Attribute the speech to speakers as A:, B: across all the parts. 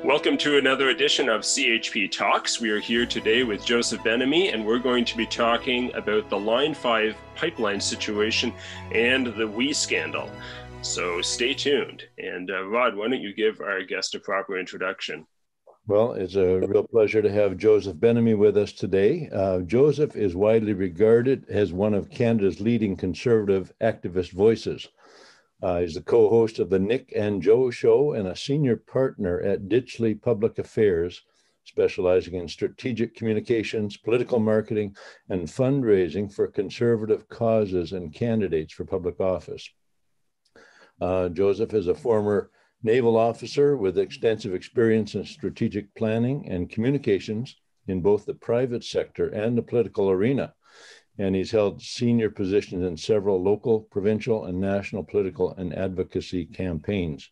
A: Welcome to another edition of CHP Talks. We are here today with Joseph Benamy, and we're going to be talking about the Line 5 pipeline situation and the WE scandal. So stay tuned. And Rod, why don't you give our guest a proper introduction?
B: Well, it's a real pleasure to have Joseph Benamy with us today. Joseph is widely regarded as one of Canada's leading conservative activist voices. He's the co-host of the Nick and Joe Show and a senior partner at Ditchley Public Affairs, specializing in strategic communications, political marketing, and fundraising for conservative causes and candidates for public office. Joseph is a former naval officer with extensive experience in strategic planning and communications in both the private sector and the political arena. And he's held senior positions in several local, provincial, and national political and advocacy campaigns.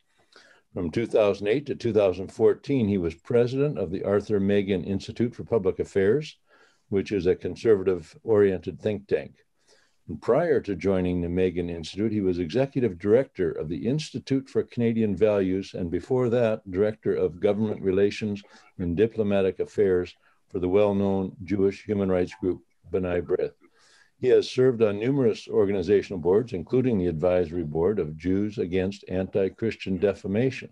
B: From 2008 to 2014, he was president of the Arthur Meighen Institute for Public Affairs, which is a conservative-oriented think tank. And prior to joining the Meighen Institute, he was executive director of the Institute for Canadian Values, and before that, director of government relations and diplomatic affairs for the well-known Jewish human rights group, B'nai B'rith. He has served on numerous organizational boards, including the advisory board of Jews Against Anti-Christian Defamation.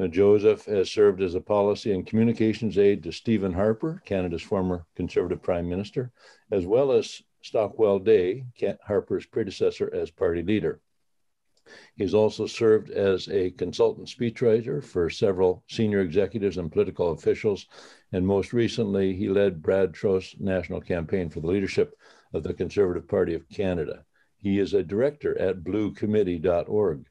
B: Joseph has served as a policy and communications aide to Stephen Harper, Canada's former Conservative Prime Minister, as well as Stockwell Day, Harper's predecessor as party leader. He's also served as a consultant speechwriter for several senior executives and political officials, and most recently, he led Brad Troth's national campaign for the leadership of the Conservative Party of Canada. He is a director at bluecommittee.org.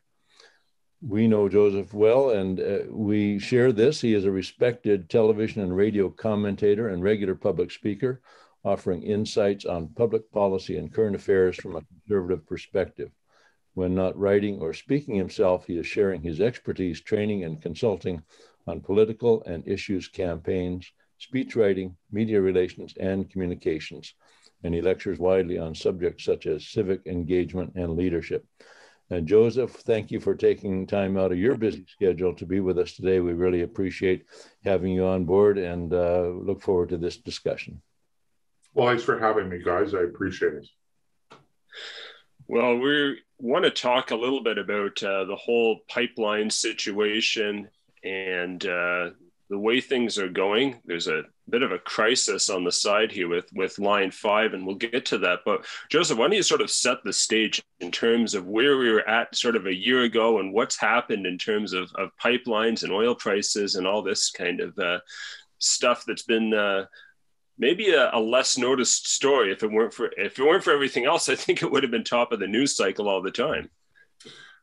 B: We know Joseph well, and we share this. He is a respected television and radio commentator and regular public speaker, offering insights on public policy and current affairs from a conservative perspective. When not writing or speaking himself, he is sharing his expertise, training, and consulting on political and issues campaigns, speech writing, media relations, and communications. And he lectures widely on subjects such as civic engagement and leadership. And Joseph, thank you for taking time out of your busy schedule to be with us today. We really appreciate having you on board and look forward to this discussion.
C: Well, thanks for having me, guys. I appreciate it.
A: Well, we want to talk a little bit about the whole pipeline situation and the way things are going. There's a bit of a crisis on the side here with Line 5, and we'll get to that. But Joseph, why don't you sort of set the stage in terms of where we were at sort of a year ago and what's happened in terms of pipelines and oil prices and all this kind of stuff that's been maybe a less noticed story. If it weren't for everything else, I think it would have been top of the news cycle all the time.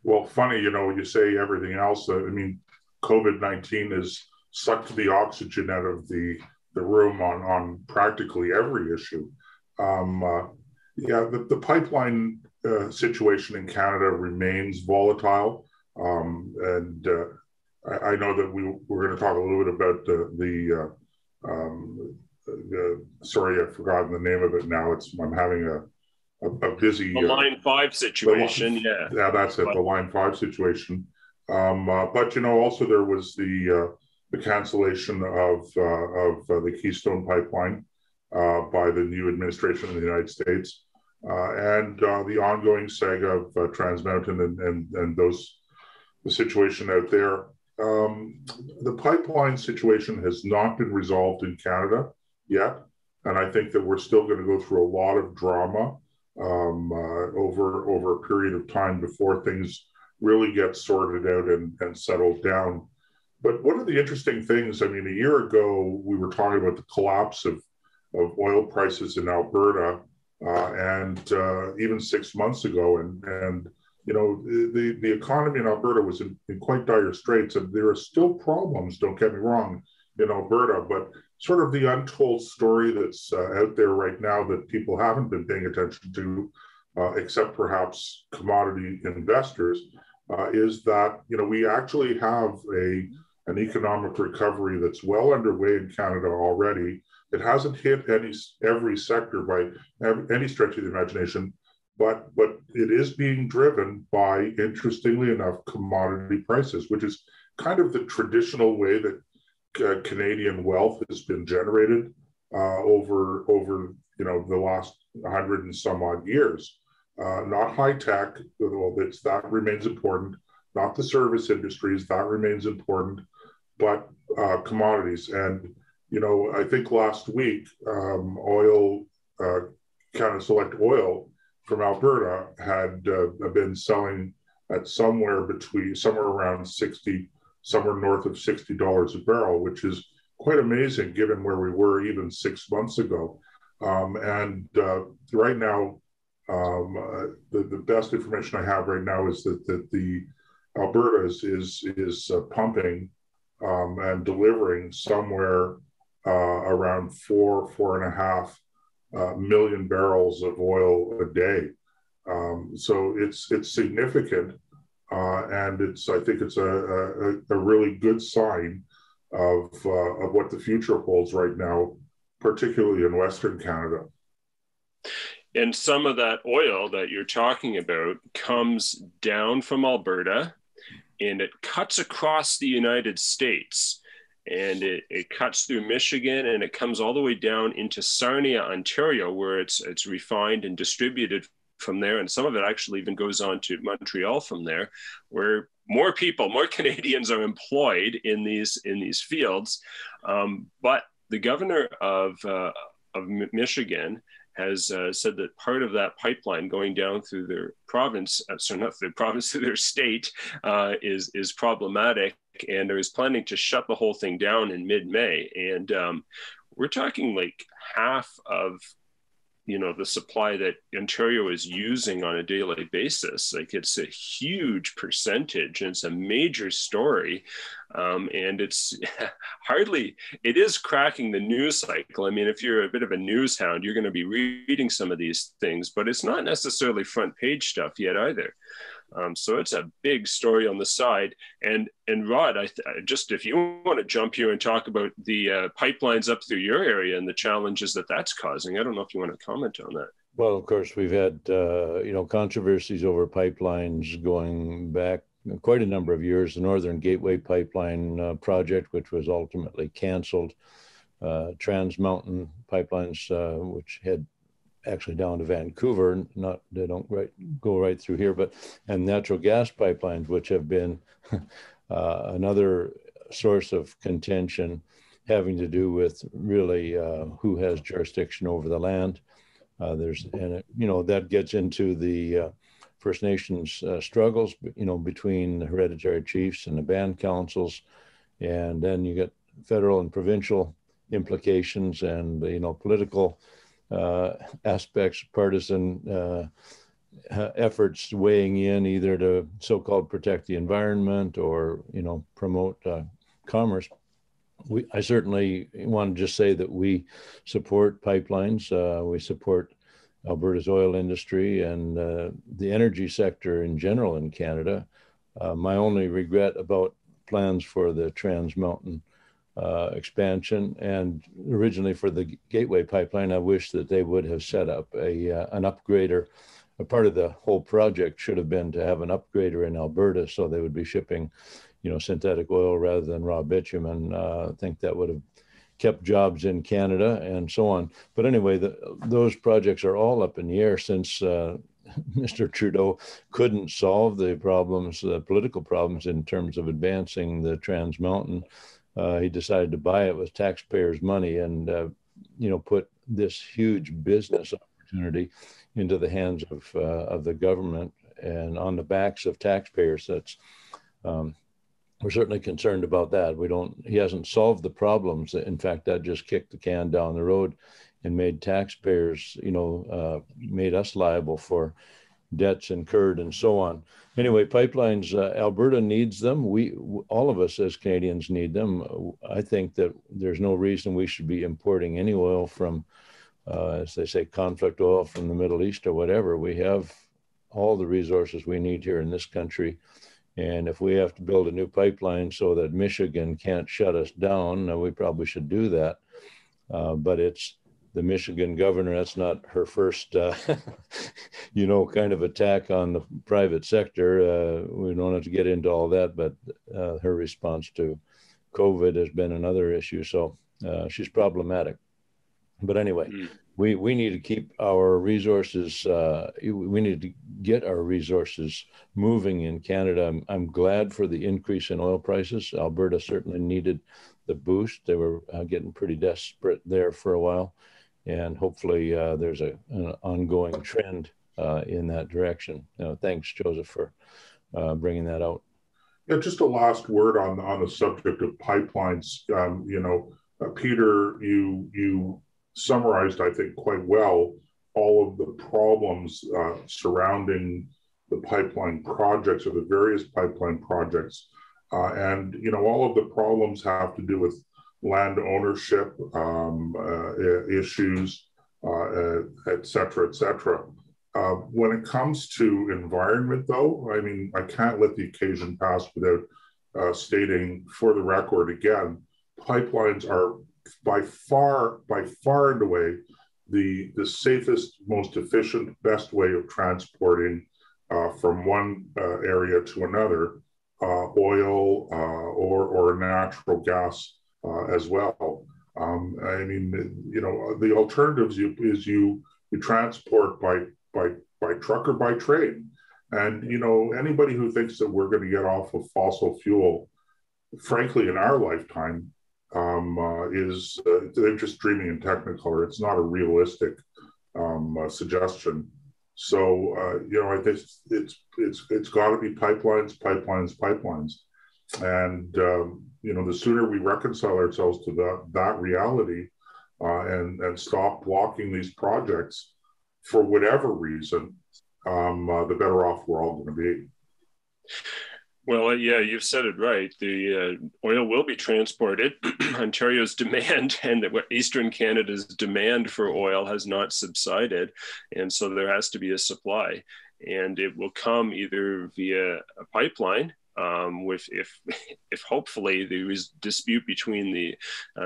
C: Well, funny, you say everything else. I mean, COVID-19 has sucked the oxygen out of the room on practically every issue. The pipeline situation in Canada remains volatile. And I know that we're going to talk a little bit about sorry, I've forgotten the name of it now. I'm having a busy...
A: The Line 5 situation, yeah.
C: Yeah, that's it, the Line 5 situation. But, also there was the cancellation of the Keystone Pipeline by the new administration in the United States, and the ongoing saga of Trans Mountain and the situation out there. The pipeline situation has not been resolved in Canada yet, and I think that we're still going to go through a lot of drama over a period of time before things really get sorted out and settled down. But one of the interesting things, I mean, a year ago, we were talking about the collapse of oil prices in Alberta, and even 6 months ago. And the economy in Alberta was in quite dire straits, and there are still problems, don't get me wrong, in Alberta, but sort of the untold story that's out there right now that people haven't been paying attention to, except perhaps commodity investors, is that, we actually have an economic recovery that's well underway in Canada already. It hasn't hit every sector by any stretch of the imagination, but it is being driven by, interestingly enough, commodity prices, which is kind of the traditional way that Canadian wealth has been generated over the last 100 and some odd years. Not high tech, although that remains important. Not the service industries, that remains important, but commodities. And I think last week, Canada Select Oil from Alberta had been selling at somewhere around 60, somewhere north of $60 a barrel, which is quite amazing given where we were even 6 months ago. And right now, the best information I have right now is that the Alberta is pumping and delivering somewhere around 4.5 million barrels of oil a day. So it's significant, and I think it's a really good sign of what the future holds right now, particularly in Western Canada.
A: And some of that oil that you're talking about comes down from Alberta, and it cuts across the United States. And it cuts through Michigan, and it comes all the way down into Sarnia, Ontario, where it's refined and distributed from there. And some of it actually even goes on to Montreal from there, where more Canadians are employed in these fields. But the governor of Michigan has said that part of that pipeline going down through their province, through their state, is problematic, and is planning to shut the whole thing down in mid-May. And we're talking like half of the supply that Ontario is using on a daily basis. Like, it's a huge percentage, and it's a major story. And it's it is cracking the news cycle. I mean, if you're a bit of a news hound, you're going to be reading some of these things, but it's not necessarily front page stuff yet either. So it's a big story on the side. And Rod, just if you want to jump here and talk about the pipelines up through your area and the challenges that's causing, I don't know if you want to comment on that.
B: Well, of course, we've had controversies over pipelines going back quite a number of years. The Northern Gateway Pipeline project, which was ultimately canceled, Trans Mountain pipelines, which head actually down to Vancouver, they don't go right through here, and natural gas pipelines, which have been another source of contention, having to do with really who has jurisdiction over the land. That gets into the First Nations struggles, between the hereditary chiefs and the band councils, and then you get federal and provincial implications, and political aspects, partisan efforts weighing in, either to so-called protect the environment or promote commerce. I certainly want to just say that we support pipelines. We support Alberta's oil industry and the energy sector in general in Canada. My only regret about plans for the Trans Mountain expansion, and originally for the Gateway Pipeline, I wish that they would have set up an upgrader. A part of the whole project should have been to have an upgrader in Alberta, so they would be shipping, synthetic oil rather than raw bitumen. I think that would have kept jobs in Canada and so on. But anyway, those projects are all up in the air since Mr. Trudeau couldn't solve the political problems in terms of advancing the Trans Mountain. He decided to buy it with taxpayers' money and, put this huge business opportunity into the hands of the government and on the backs of taxpayers. We're certainly concerned about that. He hasn't solved the problems. In fact, that just kicked the can down the road and made taxpayers, made us liable for debts incurred and so on. Anyway, pipelines, Alberta needs them. All of us as Canadians need them. I think that there's no reason we should be importing any oil from, as they say, conflict oil from the Middle East or whatever. We have all the resources we need here in this country. And if we have to build a new pipeline so that Michigan can't shut us down, we probably should do that. But the Michigan governor. That's not her first, kind of attack on the private sector. We don't have to get into all that, but her response to COVID has been another issue. So she's problematic. But anyway, we need to keep our resources, we need to get our resources moving in Canada. I'm glad for the increase in oil prices. Alberta certainly needed the boost. They were getting pretty desperate there for a while. And hopefully there's an ongoing trend in that direction. Thanks, Joseph, for bringing that out.
C: Yeah, just a last word on the subject of pipelines. Peter, you summarized, I think, quite well all of the problems surrounding the pipeline projects or the various pipeline projects. And all of the problems have to do with land ownership issues, et cetera, et cetera. When it comes to environment, though, I mean, I can't let the occasion pass without stating for the record again, pipelines are by far and away the safest, most efficient, best way of transporting from one area to another, oil or natural gas as well. I mean, the alternatives is you transport by truck or by train. And, anybody who thinks that we're going to get off of fossil fuel, frankly, in our lifetime, they're just dreaming in Technicolor. It's not a realistic suggestion. So, I think it's got to be pipelines. And, the sooner we reconcile ourselves to that reality and stop blocking these projects for whatever reason, the better off we're all going to be.
A: Well, yeah, you've said it right. The oil will be transported. Ontario's demand and Eastern Canada's demand for oil has not subsided. And so there has to be a supply. And it will come either via a pipeline, if hopefully the dispute between the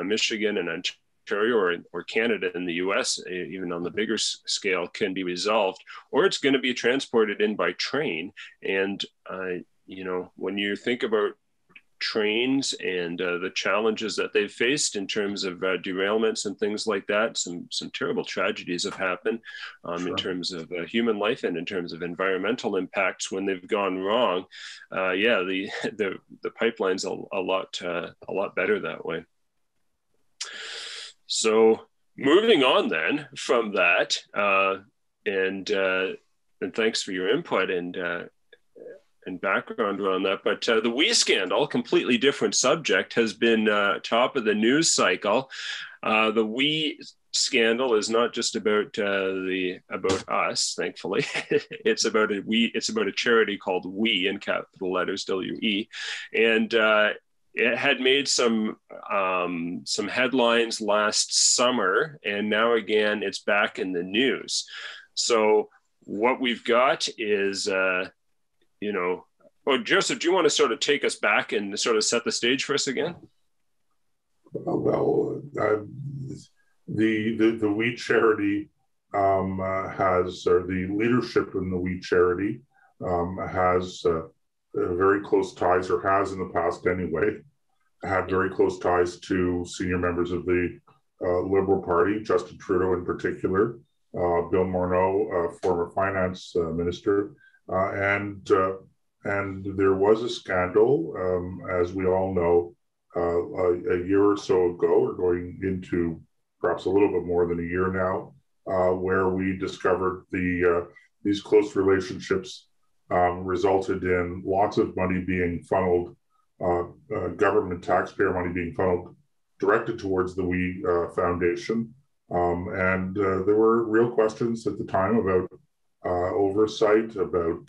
A: Michigan and Ontario or Canada and the US, even on the bigger scale, can be resolved, or it's going to be transported in by train. And when you think about trains and the challenges that they've faced in terms of derailments and things like that, some terrible tragedies have happened in terms of human life and in terms of environmental impacts when they've gone wrong. The pipeline's a lot better that way. So moving on then from that, and thanks for your input and background around that. But the WE scandal, completely different subject, has been top of the news cycle. The WE scandal is not just about us, thankfully. It's about a charity called WE in capital letters, WE, and it had made some headlines last summer, and now again it's back in the news. So what we've got is Joseph, do you want to sort of take us back and sort of set the stage for us again?
C: Well, the WE charity the leadership in the WE charity has very close ties, or has in the past anyway, had very close ties to senior members of the Liberal Party, Justin Trudeau in particular, Bill Morneau, former finance minister, and there was a scandal, as we all know, a year or so ago, or going into perhaps a little bit more than a year now, where we discovered these close relationships resulted in lots of money being funneled, government taxpayer money being funneled, directed towards the WE Foundation. And there were real questions at the time about oversight, about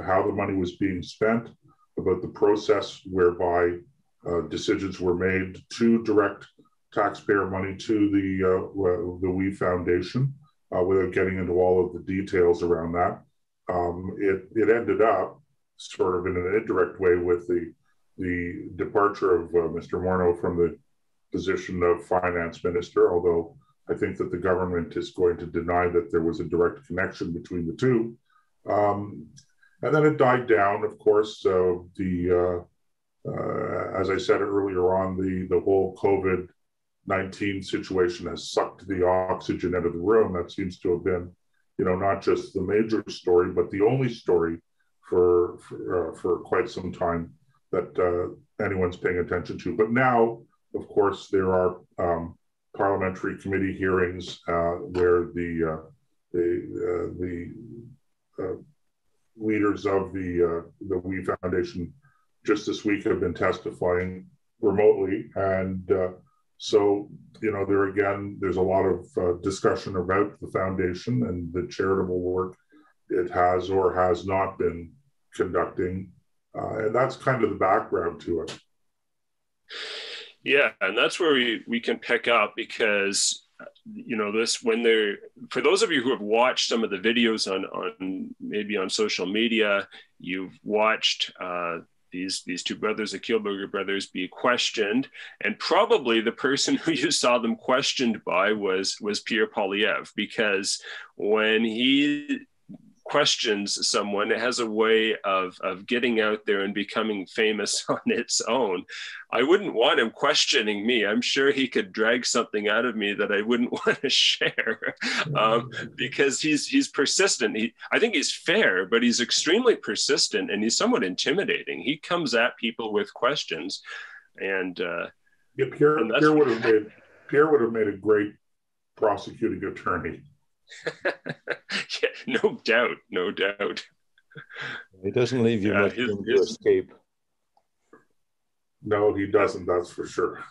C: how the money was being spent, about the process whereby decisions were made to direct taxpayer money to the WE Foundation, without getting into all of the details around that. It ended up sort of in an indirect way with the departure of Mr. Morneau from the position of finance minister, although I think that the government is going to deny that there was a direct connection between the two. And then it died down, of course. As I said earlier on, the whole COVID-19 situation has sucked the oxygen out of the room. That seems to have been, not just the major story, but the only story for quite some time that anyone's paying attention to. But now, of course, there are parliamentary committee hearings where the leaders of the We Foundation just this week have been testifying remotely, and so there again, there's a lot of discussion about the foundation and the charitable work it has or has not been conducting, and that's kind of the background to it.
A: Yeah, and that's where we can pick up, because for those of you who have watched some of the videos on maybe on social media, you've watched these two brothers, the Kilburger Brothers, be questioned, and probably the person who you saw them questioned by was Pierre Poilievre, because when he questions someone, it has a way of getting out there and becoming famous on its own. I wouldn't want him questioning me. I'm sure he could drag something out of me that I wouldn't want to share, because he's persistent. I think he's fair, but he's extremely persistent, and he's somewhat intimidating. He comes at people with questions, and
C: Pierre would have made a great prosecuting attorney.
A: Yeah, no doubt.
B: He doesn't leave you much room to escape.
C: No, he doesn't, that's for sure.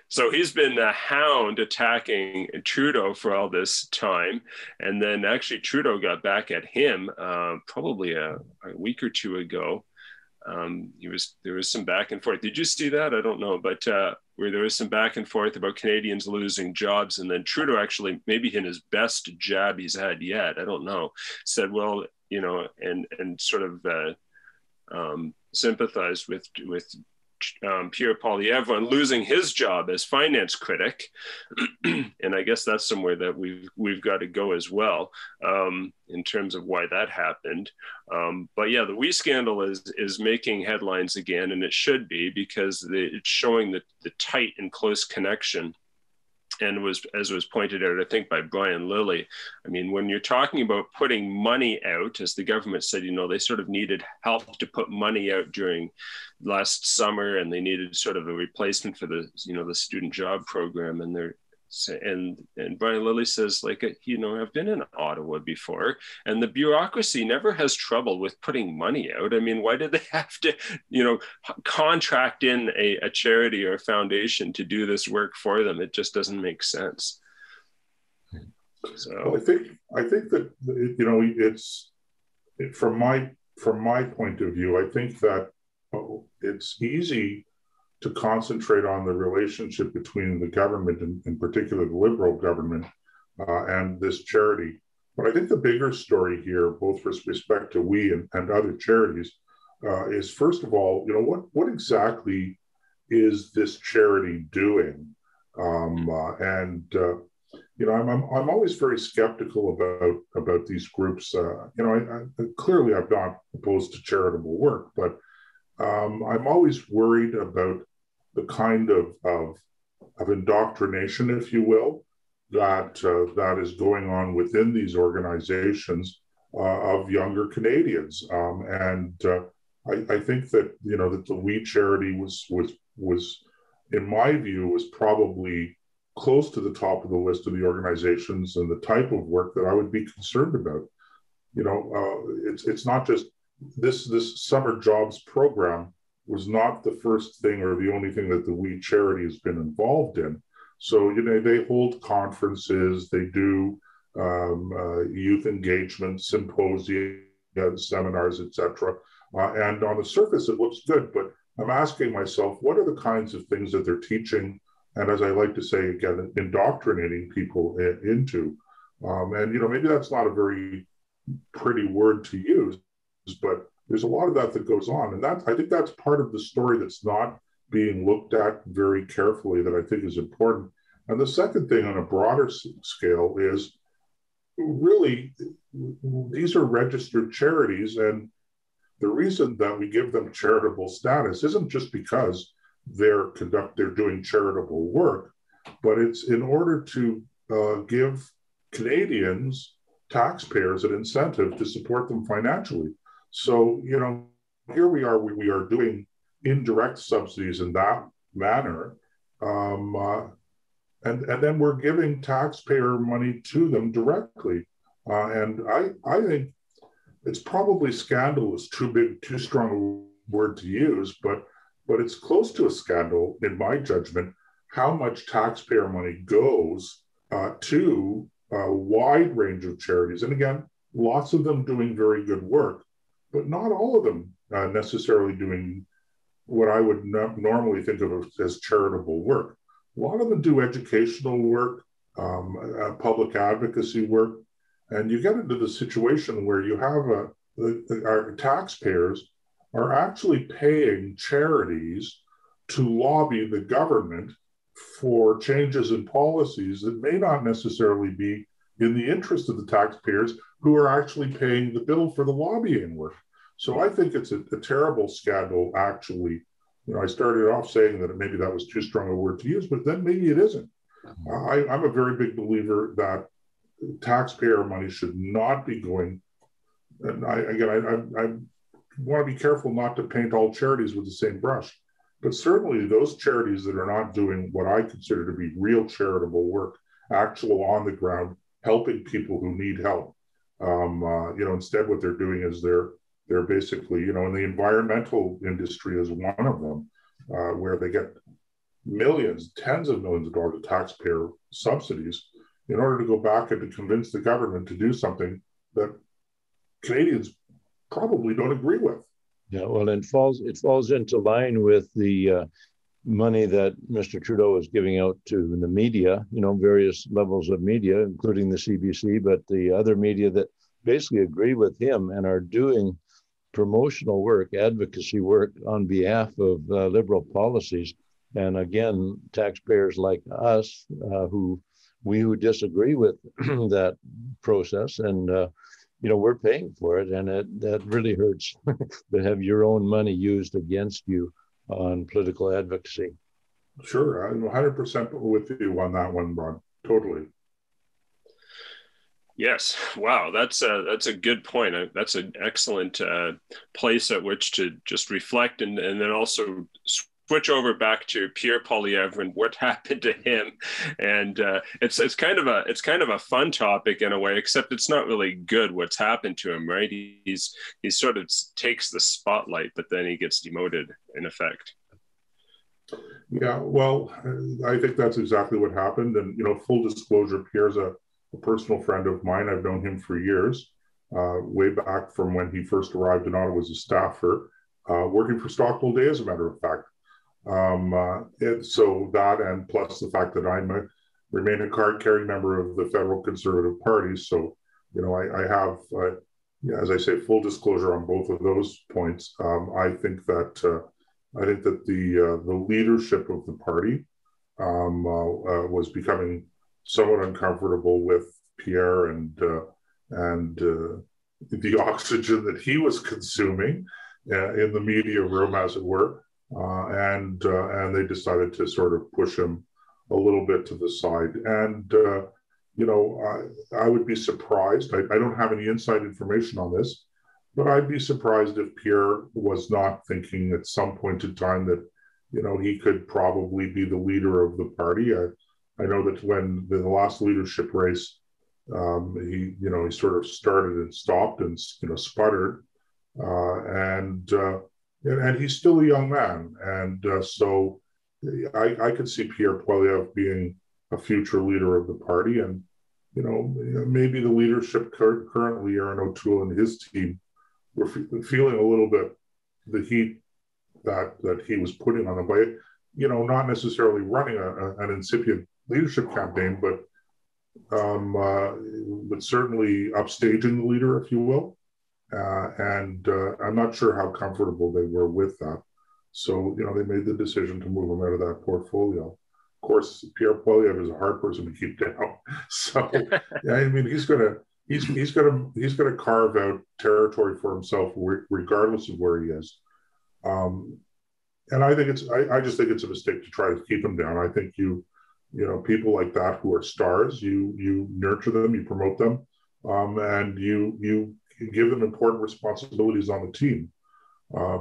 A: So he's been a hound attacking Trudeau for all this time. And then actually Trudeau got back at him probably a week or two ago. There was some back and forth. Did you see that? I don't know, but where there was some back and forth about Canadians losing jobs, and then Trudeau actually, maybe in his best jab he's had yet, I don't know, said, well, and sort of sympathized with Pierre Poilievre on losing his job as finance critic, and I guess that's somewhere that we've got to go as well, in terms of why that happened. But yeah, the WE scandal is making headlines again, and it should be, because it's showing the tight and close connection. And as was pointed out, I think, by Brian Lilly, I mean, when you're talking about putting money out, as the government said, they sort of needed help to put money out during last summer, and they needed sort of a replacement for the student job program. And Brian Lilly says, I've been in Ottawa before, and the bureaucracy never has trouble with putting money out. I mean, why did they have to, contract in a charity or a foundation to do this work for them? It just doesn't make sense. So
C: well, I think that it's from my point of view, I think that it's easy to concentrate on the relationship between the government, and in particular the Liberal government, and this charity. But I think the bigger story here, both with respect to WE and other charities, is, first of all, what exactly is this charity doing? I'm always very skeptical about these groups. Clearly I'm not opposed to charitable work, but I'm always worried about the kind of indoctrination, if you will, that is going on within these organizations of younger Canadians. I think that that the WE charity was in my view was probably close to the top of the list of the organizations and the type of work that I would be concerned about. It's not just this summer jobs program was not the first thing or the only thing that the WE charity has been involved in. So, they hold conferences, they do youth engagement, symposia, seminars, etc. And on the surface, it looks good, but I'm asking myself, what are the kinds of things that they're teaching? And as I like to say, again, indoctrinating people into. Maybe that's not a very pretty word to use, but there's a lot of that goes on. And I think that's part of the story that's not being looked at very carefully, that I think is important. And the second thing on a broader scale is really these are registered charities, and the reason that we give them charitable status isn't just because they're doing charitable work, but it's in order to give Canadians, taxpayers, an incentive to support them financially. So, here we are doing indirect subsidies in that manner. And then we're giving taxpayer money to them directly. And I think it's probably scandalous, too strong a word to use, but it's close to a scandal, in my judgment, how much taxpayer money goes to a wide range of charities. And again, lots of them doing very good work, but not all of them necessarily doing what I would normally think of as charitable work. A lot of them do educational work, public advocacy work, and you get into the situation where you have our taxpayers are actually paying charities to lobby the government for changes in policies that may not necessarily be in the interest of the taxpayers who are actually paying the bill for the lobbying work. So I think it's a terrible scandal, actually. I started off saying that maybe that was too strong a word to use, but then maybe it isn't. I'm a very big believer that taxpayer money should not be going. And I want to be careful not to paint all charities with the same brush, but certainly those charities that are not doing what I consider to be real charitable work, actual on the ground, helping people who need help. Instead what they're doing is they're basically, in the environmental industry is one of them, where they get millions, tens of millions of dollars of taxpayer subsidies in order to go back and to convince the government to do something that Canadians probably don't agree with.
B: Yeah, well, it falls into line with the money that Mr. Trudeau is giving out to the media, various levels of media, including the CBC, but the other media that basically agree with him and are doing promotional work, advocacy work on behalf of Liberal policies. And again, taxpayers like us who disagree with that process, and we're paying for it, and that really hurts to have your own money used against you on political advocacy.
C: Sure, I'm 100% with you on that one, Ron. Totally.
A: Yes. Wow. That's a good point. That's an excellent place at which to just reflect, and then also switch over back to Pierre Poilievre and what happened to him. And it's kind of a fun topic in a way, except it's not really good what's happened to him, right? He sort of takes the spotlight, but then he gets demoted in effect.
C: Yeah, well, I think that's exactly what happened. And, full disclosure, Pierre's a personal friend of mine. I've known him for years, way back from when he first arrived in Ottawa as a staffer, working for Stockdale Day, as a matter of fact. So that, and plus the fact that remain a card-carrying member of the federal Conservative Party. So, I have, as I say, full disclosure on both of those points. I think that the leadership of the party was becoming somewhat uncomfortable with Pierre and the oxygen that he was consuming in the media room, as it were, and they decided to sort of push him a little bit to the side. And I would be surprised. I don't have any inside information on this, but I'd be surprised if Pierre was not thinking at some point in time that he could probably be the leader of the party. I know that when the last leadership race, he sort of started and stopped and sputtered, and he's still a young man, and so I could see Pierre Poilievre being a future leader of the party, and maybe the leadership currently, Aaron O'Toole and his team, were feeling a little bit the heat that he was putting on them by not necessarily running an incipient leadership campaign, but certainly upstaging the leader, if you will. And I'm not sure how comfortable they were with that. So, they made the decision to move him out of that portfolio. course, Pierre Poilievre is a hard person to keep down. So, I mean, he's gonna carve out territory for himself, regardless of where he is. And I think I just think it's a mistake to try to keep him down. I think people like that who are stars, you nurture them, you promote them, and you give them important responsibilities on the team.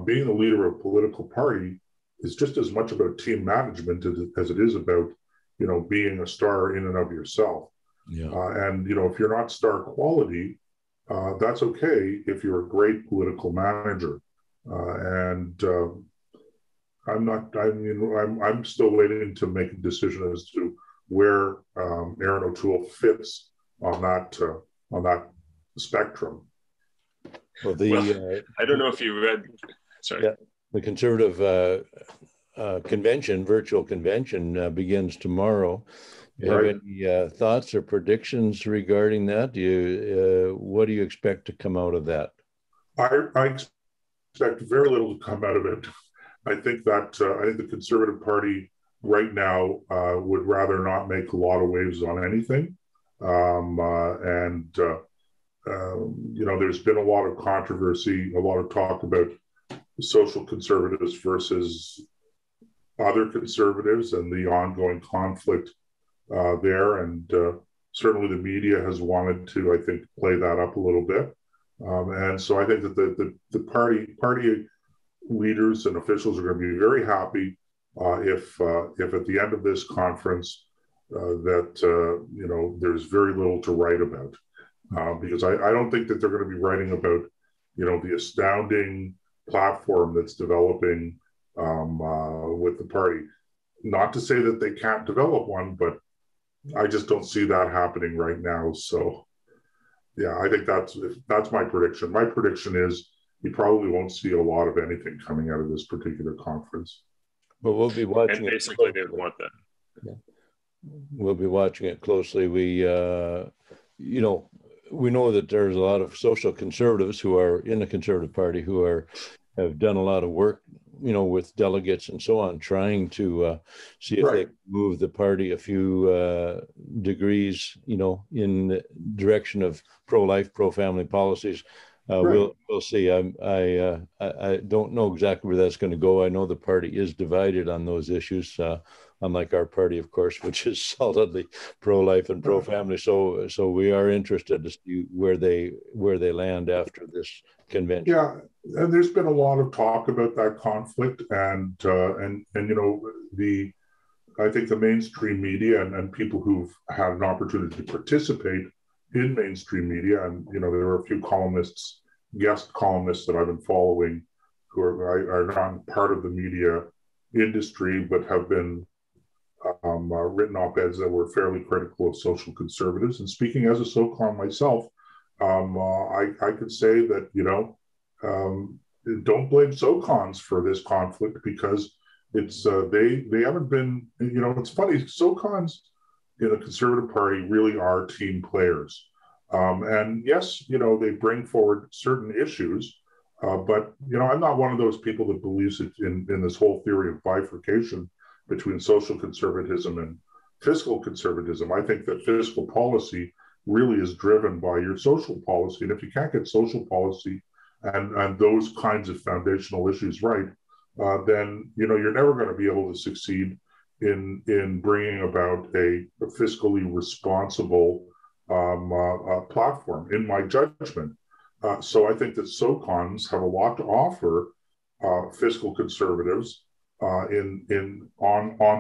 C: Being the leader of a political party is just as much about team management as it is about, being a star in and of yourself.
B: Yeah.
C: And if you're not star quality, that's okay if you're a great political manager. I'm still waiting to make a decision as to where Aaron O'Toole fits on that spectrum.
B: Well,
A: I don't know if you read. Sorry.
B: Yeah, the Conservative convention, virtual convention, begins tomorrow. Do you have any thoughts or predictions regarding that? What do you expect to come out of that?
C: I expect very little to come out of it. I think the Conservative Party right now would rather not make a lot of waves on anything. There's been a lot of controversy, a lot of talk about social conservatives versus other conservatives and the ongoing conflict there. And certainly the media has wanted to, I think, play that up a little bit. And so I think that the party leaders and officials are going to be very happy if at the end of this conference there's very little to write about, because I don't think that they're going to be writing about the astounding platform that's developing with the party. Not to say that they can't develop one, but I just don't see that happening right now. So yeah, I think that's my prediction. My prediction is you probably won't see a lot of anything coming out of this particular conference.
B: But we'll be watching.
A: And basically, they want that.
B: Yeah. We'll be watching it closely. We know that there's a lot of social conservatives who are in the Conservative Party who have done a lot of work, with delegates and so on, trying to see if they can move the party a few degrees, in the direction of pro-life, pro-family policies. We'll see. I don't know exactly where that's going to go. I know the party is divided on those issues, unlike our party, of course, which is solidly pro-life and pro-family. So we are interested to see where they land after this convention.
C: Yeah, and there's been a lot of talk about that conflict, and I think the mainstream media and people who've had an opportunity to participate in mainstream media, and there are a few guest columnists that I've been following who are not part of the media industry, but have been written op-eds that were fairly critical of social conservatives. And speaking as a SOCON myself, I could say that don't blame SOCONs for this conflict, because it's they haven't been. It's funny, SOCONs in the Conservative Party really are team players. And yes, they bring forward certain issues, but I'm not one of those people that believes in this whole theory of bifurcation between social conservatism and fiscal conservatism. I think that fiscal policy really is driven by your social policy, and if you can't get social policy and those kinds of foundational issues right, then you're never going to be able to succeed in bringing about a fiscally responsible platform, in my judgment. So I think that SOCONs have a lot to offer fiscal conservatives on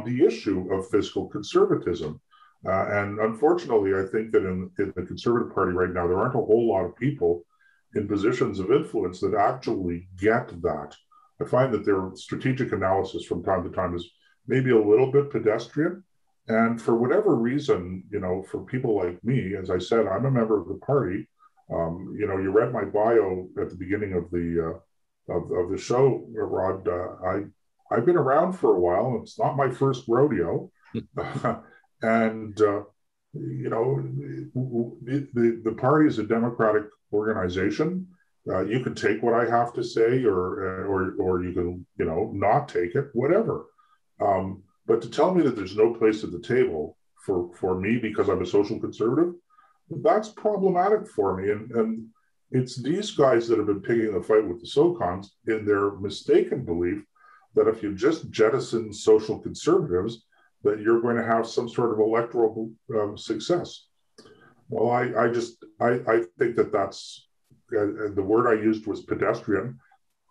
C: the issue of fiscal conservatism. And unfortunately, I think that in the Conservative Party right now, there aren't a whole lot of people in positions of influence that actually get that. I find that their strategic analysis from time to time is maybe a little bit pedestrian. And for whatever reason, for people like me, as I said, I'm a member of the party. You read my bio at the beginning of the show, Rod. I've been around for a while. It's not my first rodeo. And the party is a democratic organization. You can take what I have to say, or you can not take it, whatever. But to tell me that there's no place at the table for me because I'm a social conservative, that's problematic for me. And it's these guys that have been picking the fight with the SOCONs in their mistaken belief that if you just jettison social conservatives, that you're going to have some sort of electoral success. Well, I think that that's, the word I used was pedestrian.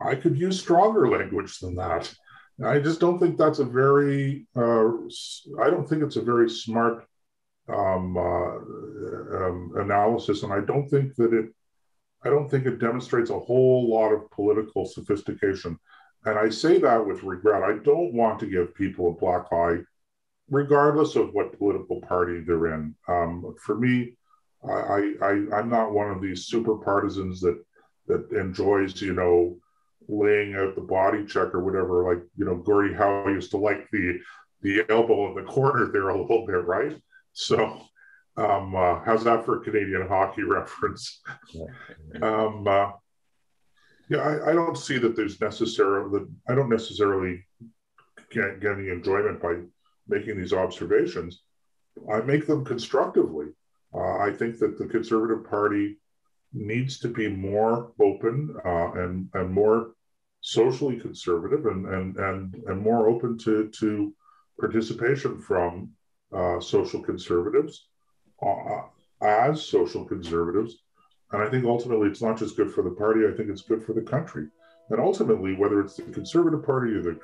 C: I could use stronger language than that. I just don't think that's a very, I don't think it's a very smart analysis. And I don't think it demonstrates a whole lot of political sophistication. And I say that with regret. I don't want to give people a black eye, regardless of what political party they're in. For me, I'm not one of these super partisans that enjoys, laying out the body check or whatever. Like, Gordie Howe used to like the elbow in the corner there a little bit, right? So, how's that for a Canadian hockey reference? I don't see that there's I don't necessarily get any enjoyment by making these observations. I make them constructively. I think that the Conservative Party needs to be more open and more socially conservative and more open to participation from social conservatives as social conservatives. And I think ultimately it's not just good for the party, I think it's good for the country. And ultimately, whether it's the Conservative Party or the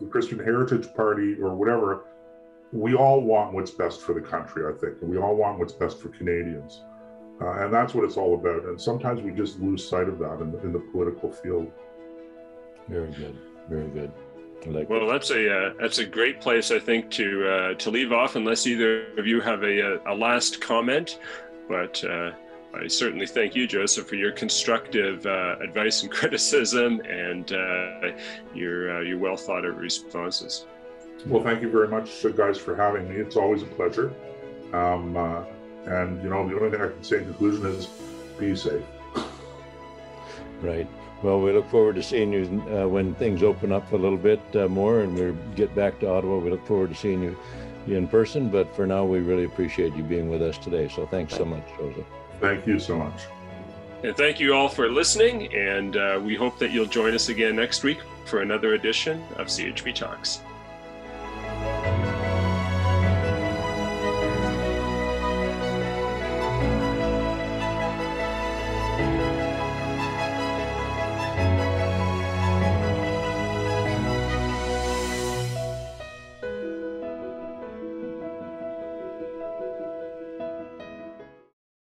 C: Christian Heritage Party or whatever, we all want what's best for the country, I think. And we all want what's best for Canadians. And that's what it's all about. And sometimes we just lose sight of that in the political field.
B: Very good. Very good.
A: Well, that's a great place, I think, to leave off, unless either of you have a last comment. But I certainly thank you, Joseph, for your constructive advice and criticism and your well thought out responses.
C: Well, thank you very much, guys, for having me. It's always a pleasure. And the only thing I can say in conclusion is be safe.
B: Right. Well, we look forward to seeing you when things open up a little bit more and we get back to Ottawa. We look forward to seeing you in person. But for now, we really appreciate you being with us today. So thanks so much, Joseph.
C: Thank you so much.
A: And thank you all for listening. And we hope that you'll join us again next week for another edition of CHP Talks.